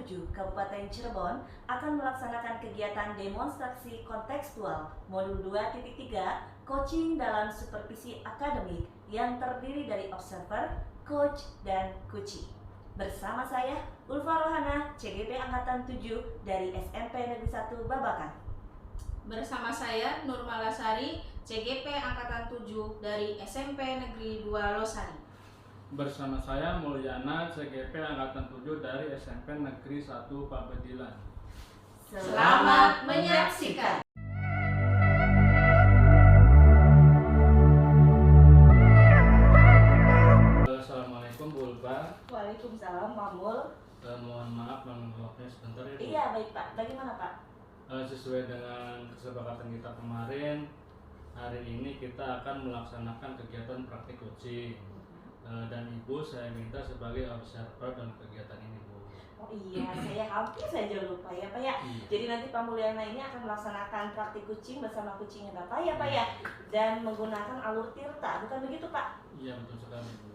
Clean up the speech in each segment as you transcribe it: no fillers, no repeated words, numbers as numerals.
7, Kabupaten Cirebon akan melaksanakan kegiatan demonstrasi kontekstual Modul 2.3 Coaching dalam Supervisi Akademik yang terdiri dari observer, coach, dan coachee. Bersama saya, Ulfa Rohana, CGP Angkatan 7 dari SMP Negeri 1 Babakan. Bersama saya, Nur Malasari, CGP Angkatan 7 dari SMP Negeri 2 Losari. Bersama saya Mulyana, CGP Angkatan 7 dari SMP Negeri 1 Pabedilan. Selamat menyaksikan. Assalamualaikum Bu Ulfa. Waalaikumsalam, Mamul. Mohon maaf menolaknya sebentar ya Bu. Iya, baik Pak. Bagaimana Pak? Sesuai dengan kesepakatan kita kemarin, hari ini kita akan melaksanakan kegiatan praktik coaching. Dan Ibu saya minta sebagai observer dalam kegiatan ini Bu. Oh iya, saya hampir saja lupa ya Pak ya. Iya. Jadi nanti Pak Mulyana ini akan melaksanakan praktik kucing bersama kucingnya Bapak ya Pak ya. Dan menggunakan alur tirta, bukan begitu Pak? Iya betul sekali Bu.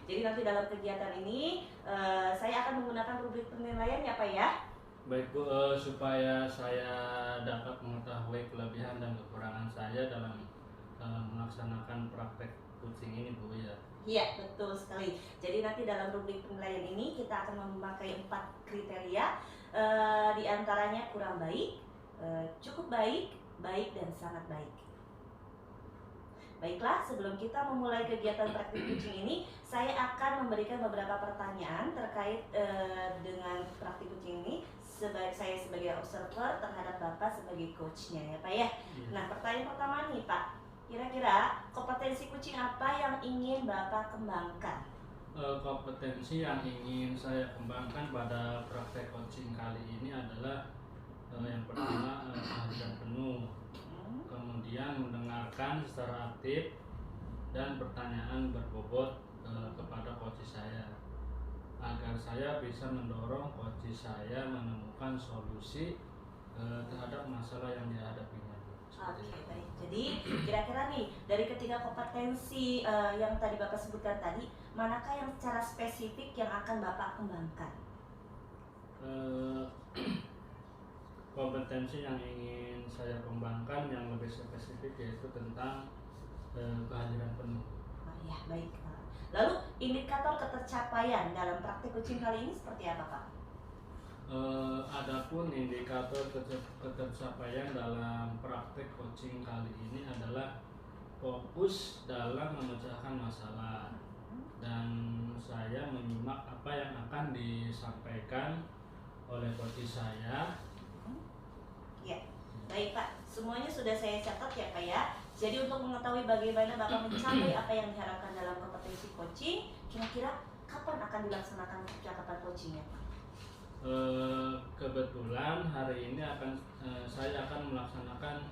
Jadi nanti dalam kegiatan ini saya akan menggunakan rubrik penilaian ya Pak ya. Baik Bu, supaya saya dapat mengetahui kelebihan dan kekurangan saya dalam melaksanakan praktek coaching ini Bu ya. Iya, betul sekali. Jadi nanti dalam rubrik penilaian ini kita akan memakai 4 kriteria, di antaranya kurang baik, cukup baik, baik, dan sangat baik. Baiklah, sebelum kita memulai kegiatan praktik coaching ini, saya akan memberikan beberapa pertanyaan terkait dengan praktik coaching ini. Saya sebagai observer terhadap Bapak sebagai coachnya ya Pak ya. Nah, pertanyaan pertama nih Pak. Kira-kira kompetensi coaching apa yang ingin Bapak kembangkan? Kompetensi yang ingin saya kembangkan pada praktek coaching kali ini adalah yang pertama kehadiran penuh, kemudian mendengarkan secara aktif dan pertanyaan berbobot kepada coach saya agar saya bisa mendorong coach saya menemukan solusi terhadap masalah yang dihadapinya. Oke, baik. Jadi kira-kira nih dari ketiga kompetensi yang tadi Bapak sebutkan tadi, manakah yang secara spesifik yang akan Bapak kembangkan? Kompetensi yang ingin saya kembangkan yang lebih spesifik yaitu tentang kehadiran penuh. Oh ya, baik. Lalu indikator ketercapaian dalam praktik coaching kali ini seperti apa Pak? Adapun indikator ketercapaian dalam praktek coaching kali ini adalah fokus dalam memecahkan masalah dan saya menyimak apa yang akan disampaikan oleh coach saya. Ya, baik Pak. Semuanya sudah saya catat ya Pak ya. Jadi untuk mengetahui bagaimana Bapak mencapai apa yang diharapkan dalam kompetensi coaching, kira-kira kapan akan dilaksanakan percakapan coachingnya Pak? Kebetulan hari ini saya akan melaksanakan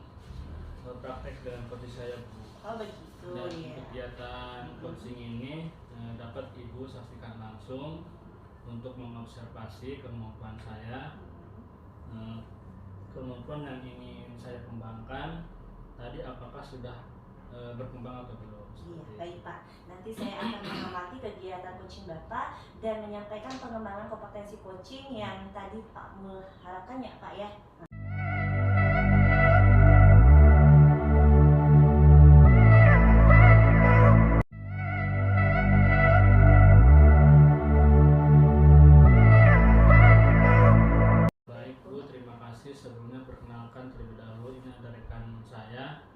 praktek dengan coach saya Bu. Oh begitu Dan ya. kegiatan coaching ini dapat Ibu saksikan langsung untuk mengobservasi kemampuan saya, kemampuan yang ingin saya kembangkan tadi apakah sudah berkembang atau belum. Iya, baik Pak. Nanti saya akan mengamati kegiatan coaching Bapak dan menyampaikan pengembangan kompetensi coaching yang tadi Pak Mul harapkan ya Pak ya. Baik Bu, terima kasih. Sebelumnya perkenalkan terlebih dahulu, ini ada rekan saya,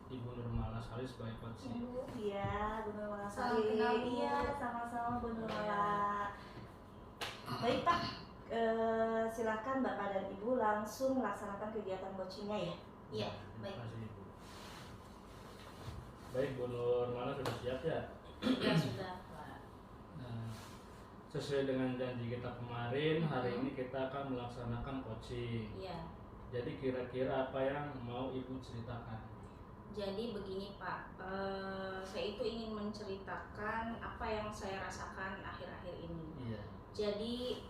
Ibu Nur Malasari sebagai coach. Iya, Bu Nur Salam Malasari. kenal, Bu. Iya, sama-sama Bu Nur Mala. Baik Pak, silakan Bapak dan Ibu langsung melaksanakan kegiatan coachingnya ya. Iya, Terima baik. kasih Ibu. Baik Bu Nur Mala sudah siap ya? Sudah. Nah, sesuai dengan janji kita kemarin, hari ini kita akan melaksanakan coaching. Iya. Jadi kira-kira apa yang mau Ibu ceritakan? Jadi begini Pak, saya itu ingin menceritakan apa yang saya rasakan akhir-akhir ini. Iya. Jadi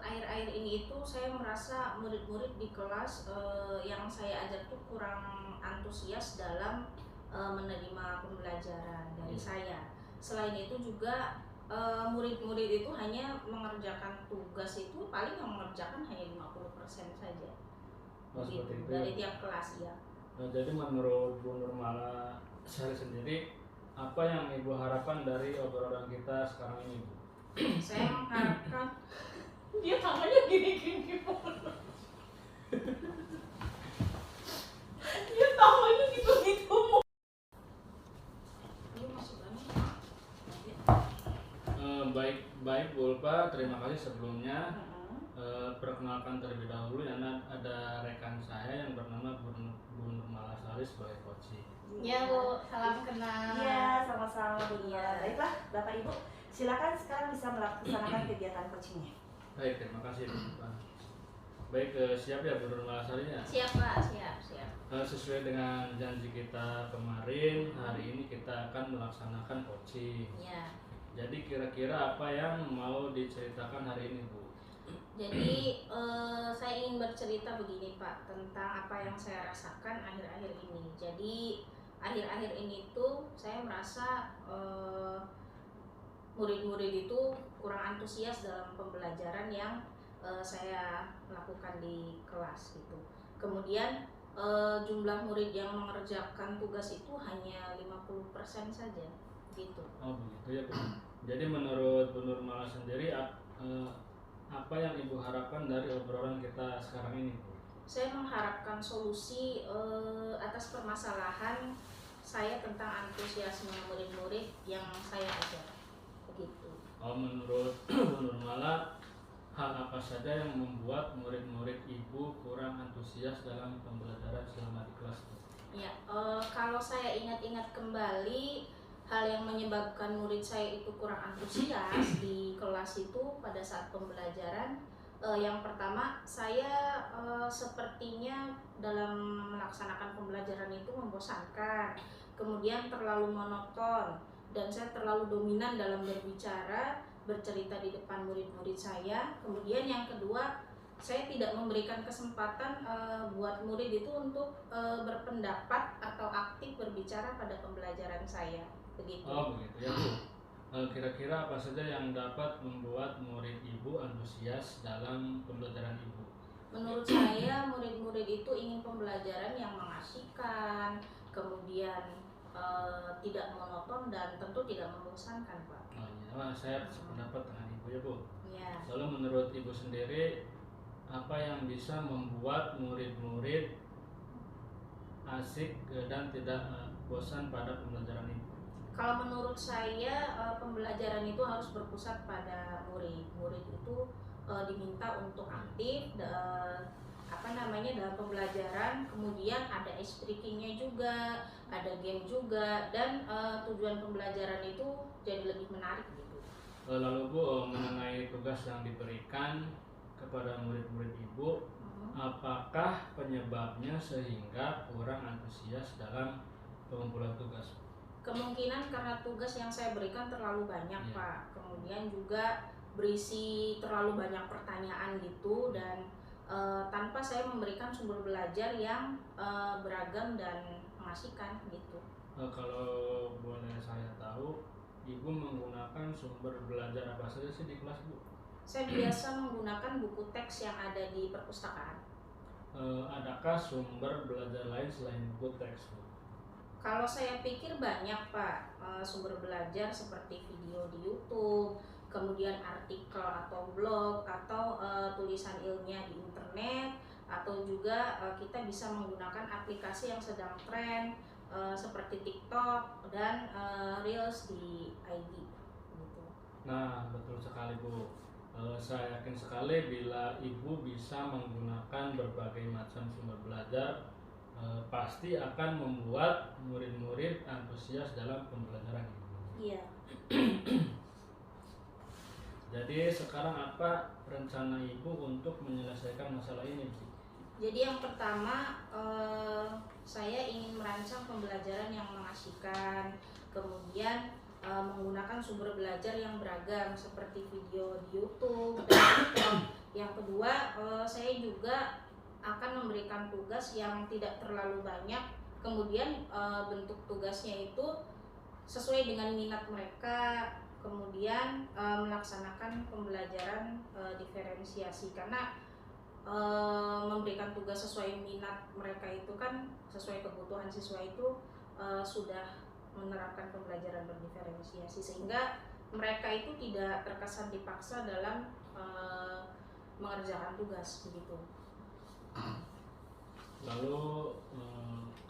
akhir-akhir ini itu saya merasa murid-murid di kelas yang saya ajar tuh kurang antusias dalam menerima pembelajaran dari saya. Selain itu juga murid-murid itu hanya mengerjakan tugas itu paling yang mengerjakan hanya 50% saja. Oh, Gitu, seperti itu dari ya. tiap kelas ya. Nah, jadi menurut Bu Nurmala Sari sendiri, apa yang Ibu harapkan dari obrolan kita sekarang ini, Bu? Saya mengharapkan dia tangannya gini-gini. Dia tangannya gitu-gitu. Ini masih banyak. Baik Bu Ulfa, terima kasih sebelumnya. Perkenalkan terlebih dahulu, karena ada rekan saya yang bernama Bu Nurmala Sari sebagai coaching. Ya Bu, salam kenal. Iya, sama-sama Bu. Baiklah, Bapak Ibu, silakan sekarang bisa melaksanakan kegiatan coachingnya. Baik, terima kasih Bu Ulfa. Baik, siap ya Bu Nurmala Sari ya? Siap Pak, siap. Sesuai dengan janji kita kemarin, hari ini kita akan melaksanakan coaching. Ya. Jadi kira-kira apa yang mau diceritakan hari ini, Bu? Jadi saya ingin bercerita begini Pak, tentang apa yang saya rasakan akhir-akhir ini. Jadi akhir-akhir ini tuh saya merasa murid-murid itu kurang antusias dalam pembelajaran yang saya lakukan di kelas gitu. Kemudian jumlah murid yang mengerjakan tugas itu hanya 50% saja gitu. Oh begitu ya Bu. Jadi menurut Bu Nurmala sendiri, apa yang Ibu harapkan dari obrolan kita sekarang ini, Bu? Saya mengharapkan solusi atas permasalahan saya tentang antusiasme murid-murid yang saya ajar. Begitu. Oh, menurut Bu Nurmala, hal apa saja yang membuat murid-murid Ibu kurang antusias dalam pembelajaran selama di kelas, Bu? Ya, kalau saya ingat-ingat kembali, hal yang menyebabkan murid saya itu kurang antusias di kelas itu pada saat pembelajaran, yang pertama saya sepertinya dalam melaksanakan pembelajaran itu membosankan, kemudian terlalu monoton, dan saya terlalu dominan dalam berbicara, bercerita di depan murid-murid saya. Kemudian yang kedua, saya tidak memberikan kesempatan buat murid itu untuk berpendapat atau aktif berbicara pada pembelajaran saya. Begitu. Oh begitu ya Bu. Kira-kira apa saja yang dapat membuat murid Ibu antusias dalam pembelajaran Ibu? Menurut saya murid-murid itu ingin pembelajaran yang mengasihkan, kemudian tidak monoton dan tentu tidak membosankan Pak. Oh iya, saya sependapat dengan Ibu ya Bu. Ya. Lalu menurut Ibu sendiri, apa yang bisa membuat murid-murid asik dan tidak bosan pada pembelajaran Ibu? Kalau menurut saya pembelajaran itu harus berpusat pada murid. Murid itu diminta untuk aktif dalam pembelajaran. Kemudian ada ice breakingnya juga, ada game juga, dan tujuan pembelajaran itu jadi lebih menarik gitu. Lalu Bu, mengenai tugas yang diberikan kepada murid-murid Ibu, apakah penyebabnya sehingga kurang antusias dalam pengumpulan tugas? Kemungkinan karena tugas yang saya berikan terlalu banyak Pak, kemudian juga berisi terlalu banyak pertanyaan gitu, dan tanpa saya memberikan sumber belajar yang beragam dan mengasihkan gitu. Kalau boleh saya tahu, Ibu menggunakan sumber belajar apa saja sih di kelas, Bu? Saya biasa menggunakan buku teks yang ada di perpustakaan. Adakah sumber belajar lain selain buku teks, Bu? Kalau saya pikir banyak Pak, sumber belajar seperti video di YouTube, kemudian artikel atau blog, atau tulisan ilmiah di internet, atau juga kita bisa menggunakan aplikasi yang sedang tren seperti TikTok dan Reels di IG gitu. Nah, betul sekali Bu. Saya yakin sekali bila Ibu bisa menggunakan berbagai macam sumber belajar, pasti akan membuat murid-murid antusias dalam pembelajaran Ibu. Iya. Jadi sekarang apa rencana Ibu untuk menyelesaikan masalah ini, Bu? Jadi yang pertama, saya ingin merancang pembelajaran yang mengasihkan, kemudian menggunakan sumber belajar yang beragam seperti video di YouTube dan TikTok. Yang kedua, saya juga akan memberikan tugas yang tidak terlalu banyak, kemudian bentuk tugasnya itu sesuai dengan minat mereka, kemudian melaksanakan pembelajaran diferensiasi, karena memberikan tugas sesuai minat mereka itu kan sesuai kebutuhan siswa itu sudah menerapkan pembelajaran berdiferensiasi, sehingga mereka itu tidak terkesan dipaksa dalam mengerjakan tugas begitu. Lalu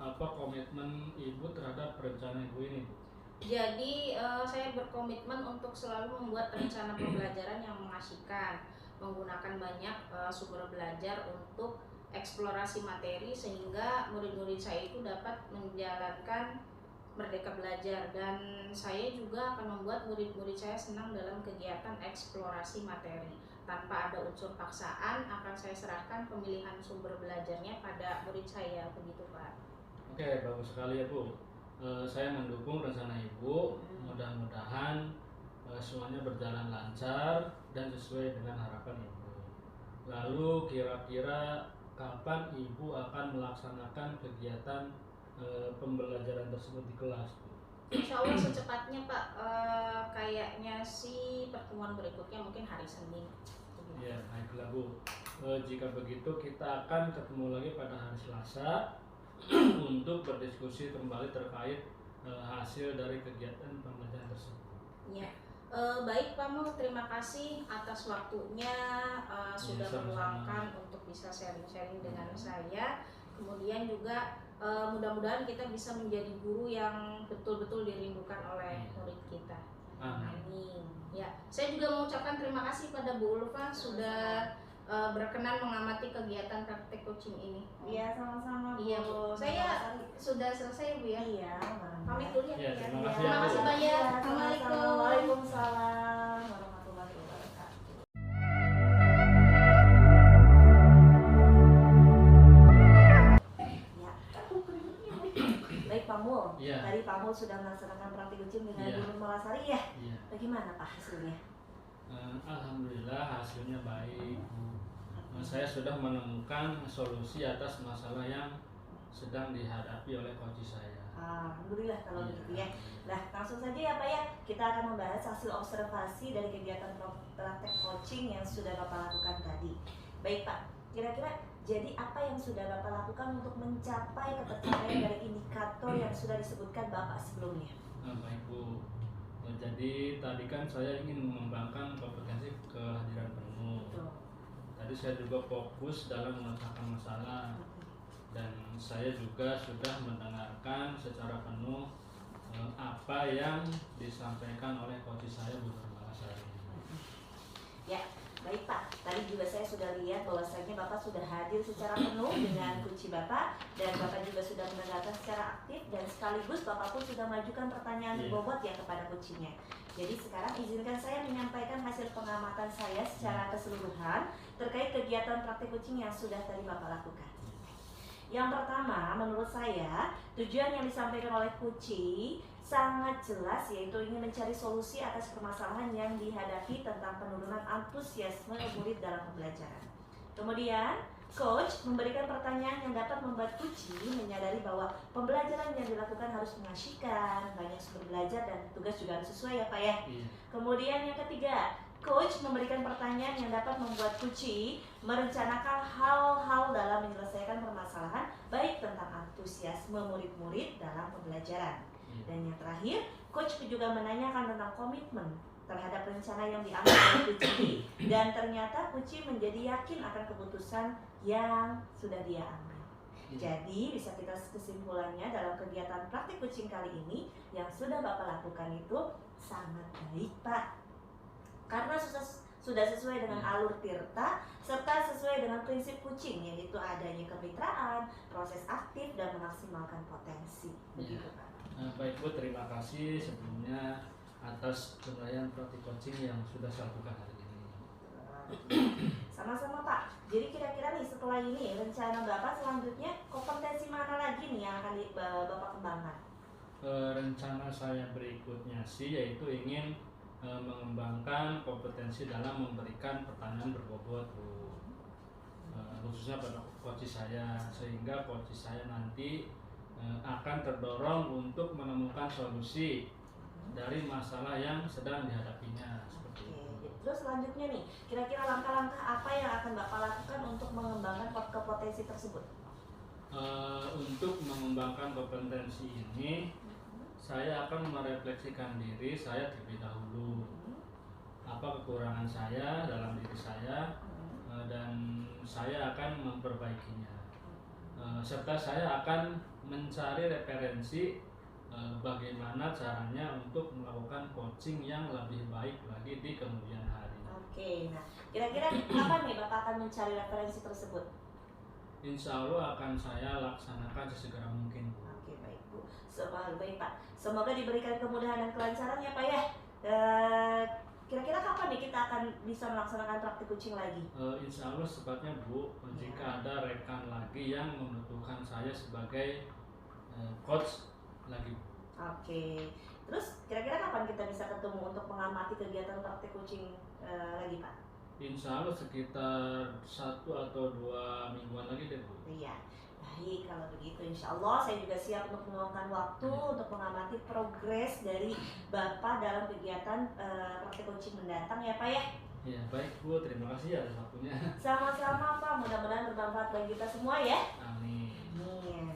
apa komitmen Ibu terhadap rencana Ibu ini, Bu? Jadi saya berkomitmen untuk selalu membuat rencana pembelajaran yang mengasihkan, menggunakan banyak sumber belajar untuk eksplorasi materi, sehingga murid-murid saya itu dapat menjalankan merdeka belajar, dan saya juga akan membuat murid-murid saya senang dalam kegiatan eksplorasi materi. Tanpa ada unsur paksaan, akan saya serahkan pemilihan sumber belajarnya pada murid saya, begitu Pak. Oke, bagus sekali ya Bu. Saya mendukung rencana Ibu. Mudah-mudahan semuanya berjalan lancar dan sesuai dengan harapan Ibu. Lalu kira-kira kapan Ibu akan melaksanakan kegiatan pembelajaran tersebut di kelas, Bu? Insya Allah secepatnya Pak. Kayaknya sih pertemuan berikutnya mungkin hari Senin. Ya, baiklah Bu. Jika begitu kita akan ketemu lagi pada hari Selasa untuk berdiskusi kembali terkait hasil dari kegiatan pembelajaran tersebut. Ya, baik Pak Mul, terima kasih atas waktunya sudah meluangkan untuk bisa sharing-sharing dengan saya. Kemudian juga mudah-mudahan kita bisa menjadi guru yang betul-betul dirindukan oleh murid kita. Amin. Ya, saya juga mengucapkan terima kasih pada Bu Ulfa sudah berkenan mengamati kegiatan praktek coaching ini. Iya, sama-sama Bu. Iya Bu, saya sudah selesai Bu ya. Iya, Pamit dulu ya. Iya, Bu, terima kasih, terima Bu. kasih banyak. Iya, Assalamualaikum. Waalaikumsalam warahmatullahi wabarakatuh. Ya. Baik Pak Mul, Iya. tadi Pak Mul sudah melaksanakan praktik coaching dengan Iya. Bu Malasari ya. Iya. Bagaimana Pak hasilnya? Alhamdulillah hasilnya baik, Bu. Saya sudah menemukan solusi atas masalah yang sedang dihadapi oleh coach saya. Alhamdulillah kalau Iya. begitu ya. Nah, langsung saja ya Pak ya, kita akan membahas hasil observasi dari kegiatan praktek coaching yang sudah Bapak lakukan tadi. Baik Pak, kira-kira jadi apa yang sudah Bapak lakukan untuk mencapai ketercapaian dari indikator yang sudah disebutkan Bapak sebelumnya? Baik Bu. Jadi tadi kan saya ingin mengembangkan kompetensi kehadiran penuh. Betul. Tadi saya juga fokus dalam memecahkan masalah, dan saya juga sudah mendengarkan secara penuh apa yang disampaikan oleh coach saya Bu Malasari. Ya, baik Pak. Tadi juga saya sudah lihat bahwasanya Bapak sudah hadir secara penuh dengan kunci Bapak, dan Bapak juga sudah mendengarkan secara aktif, dan sekaligus Bapak pun sudah mengajukan pertanyaan berbobot ya kepada kuncinya. Jadi sekarang izinkan saya menyampaikan hasil pengamatan saya secara keseluruhan terkait kegiatan praktik coaching yang sudah tadi Bapak lakukan. Yang pertama, menurut saya, tujuan yang disampaikan oleh Kuci sangat jelas, yaitu ingin mencari solusi atas permasalahan yang dihadapi tentang penurunan antusiasme murid dalam pembelajaran. Kemudian, Coach memberikan pertanyaan yang dapat membuat Kuci menyadari bahwa pembelajaran yang dilakukan harus mengasihkan, banyak sumber belajar, dan tugas juga harus sesuai ya Pak ya. Iya. Kemudian yang ketiga, Coach memberikan pertanyaan yang dapat membuat Kuci merencanakan hal-hal dalam menyelesaikan permasalahan, baik tentang antusiasme murid-murid dalam pembelajaran. Dan yang terakhir, Coach juga menanyakan tentang komitmen terhadap rencana yang diambil oleh Kuci, dan ternyata Kuci menjadi yakin akan keputusan yang sudah dia ambil. Jadi bisa kita kesimpulannya dalam kegiatan praktik coaching kali ini yang sudah Bapak lakukan itu sangat baik Pak, karena sudah sesuai dengan alur tirta serta sesuai dengan prinsip coaching, yaitu adanya kemitraan, proses aktif, dan memaksimalkan potensi. Begitu Pak. Baik Bu, terima kasih sebelumnya atas penilaian praktik coaching yang sudah saya lakukan hari ini. Sama-sama Pak. Jadi kira-kira nih setelah ini rencana Bapak selanjutnya kompetensi mana lagi nih yang akan Bapak kembangkan? Rencana saya berikutnya sih yaitu ingin mengembangkan kompetensi dalam memberikan pertanyaan berbobot Bu. Khususnya pada coach saya, sehingga coach saya nanti akan terdorong untuk menemukan solusi dari masalah yang sedang dihadapinya seperti itu. Oke, terus selanjutnya nih, kira-kira langkah-langkah apa yang akan Bapak lakukan untuk mengembangkan kompetensi tersebut? Untuk mengembangkan kompetensi ini, saya akan merefleksikan diri saya terlebih dahulu. Apa kekurangan saya dalam diri saya, dan saya akan memperbaikinya. Serta saya akan mencari referensi bagaimana caranya untuk melakukan coaching yang lebih baik lagi di kemudian hari. Oke, nah kira-kira kapan nih Bapak akan mencari referensi tersebut? Insya Allah akan saya laksanakan sesegera mungkin. Oke, baik Bu. Baik Pak. Semoga diberikan kemudahan dan kelancaran ya Pak ya. Kira-kira kapan nih kita akan bisa melaksanakan praktik coaching lagi? Insya Allah secepatnya Bu. Jika ada rekan lagi yang membutuhkan saya sebagai coach lagi. Oke. Terus kira-kira kapan kita bisa ketemu untuk mengamati kegiatan praktik coaching lagi Pak? Insya Allah sekitar 1 atau 2 mingguan lagi deh Bu. Iya. Baik, kalau begitu insya Allah saya juga siap untuk meluangkan waktu untuk mengamati progres dari Bapak dalam kegiatan praktik coaching mendatang ya Pak ya. Ya baik Bu, terima kasih atas waktunya. Sama-sama Pak, mudah-mudahan bermanfaat bagi kita semua ya. Amin. Amin.